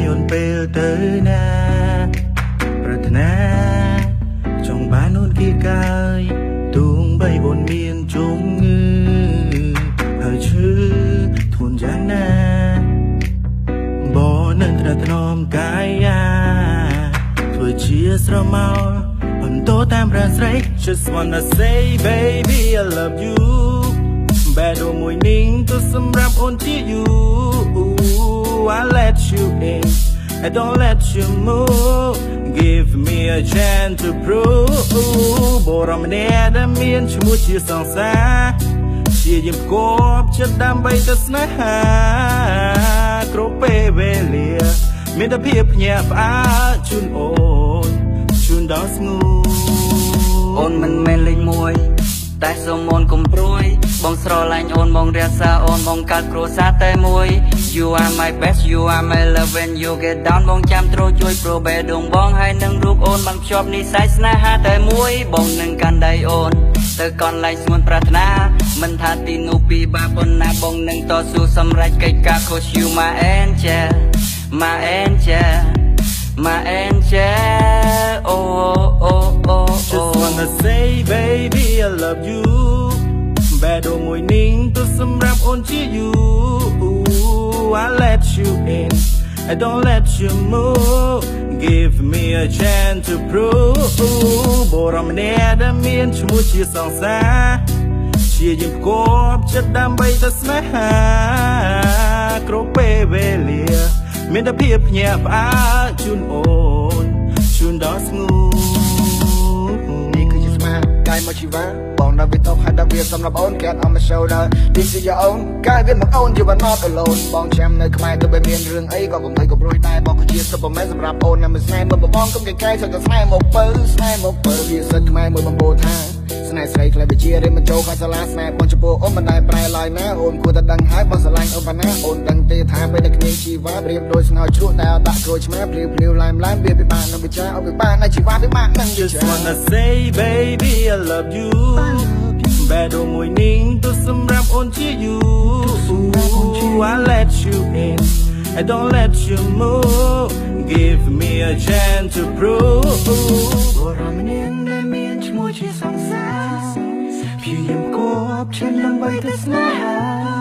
អូនពេលទៅណាប្រាថ្នាចង់បានអូនគៀកាយទូងបីអូនមានជងងឺហើយឈឺធ្ងន់យ៉ាងណាบ่នឹងត្រាថ្នមកាយធ្វើជាស្រមោលបន្តតាមរានស្រី Just wanna say baby I love you បែរមួយនឹងទៅសម្រាប់អូនជា you I let you in I don't let you move Give me a chance to prove បរមម្នាក់ដែលមានឈ្មោះជាសង្សារជាយើងគប់ចិត្តដើម្បីទៅស្នេហាគ្រប់ពេលវេលាមានតែភាពភ្ញាក់ផ្អើលជូនអូនជូនដល់ស្ងួនអូនមិនមែនលេខ1តែសូមអូនកុំព្រួយបងស្រឡាញ់អូនបងរក្សាអូនបងកាត់គ្រួសារតែមួយ You are my best you are my love when you get down បងចាំទ្រជួយប្រូបេដងបងហើយនឹងរូបអូនបានភ្ជាប់និស្ស័យស្នេហាតែមួយបងនឹងកាន់ដៃអូនទៅកន្លែងស្ងួនប្រាថ្នាមិនថាទីនោះពីបាប៉ុណ្ណាបងនឹងតស៊ូសម្រេចកិច្ចការ Cause you my angel my angel my angel oh oh oh Just wanna say baby I love you បែរមួយនឹងទៅសម្រាប់អូនជា you I let you in I don't let you move Give me a chance to prove បរមម្នាក់ដែលមានឈ្មោះជាសង្សារជាយើងគប់ចិត្តដើម្បីទៅស្នេហាគ្រប់ពេលវេលាមានតែភាពភ្ញាក់ផ្អើលជូនអូនជូនដល់ស្ងួននេះគឺជាស្មារតីមកជីវ៉ាបងដល់វាតបហើយដល់វាសម្រាប់អូន Get on my shoulder This is your own កាយវាមកអូន You are not alone បងចាំនៅខ្មែរទៅបើមានរឿងអីក៏កុំភ័យក៏ព្រួយដែរបងគឺជា Superman សម្រាប់អូនណាមិនស្នេហ៍មិនបងកុំកែកែសឹកតែស្នេហ៍មកពើស្នេហ៍មកពើវាសិតខ្មែរមួយបំពោថាស្នេហ៍ស្រីខ្លះវិជារៀនមិនចូលខាងសាលាស្នេហ៍បងចំពោះអូនមិនដែលប្រែឡើយណាអូនគួរតែដឹងហើយបងស្រឡាញ់អូនប៉ុណ្ណាអូនដឹងទេថាពេលដែលគ្នាជីវ៉ាប្រៀបដូចស្ងោរជ្រក់ដែលដាក់ក្រួយឆ្មាភ្លាវភ្លាវឡាយឡាយវាពិបាកនឹងពិចារអូនពិបាកនៅជីវ៉ាពិបាកនឹង Just wanna say baby I love you បែរមួយនឹងទៅសម្រាប់អូនជា you I let you in I don't let you move Give me a chance to prove បរមនាងដែលមានឈ្មោះជាសង្សារព្យាយាមគប់ចិត្តដើម្បីទៅស្នេហា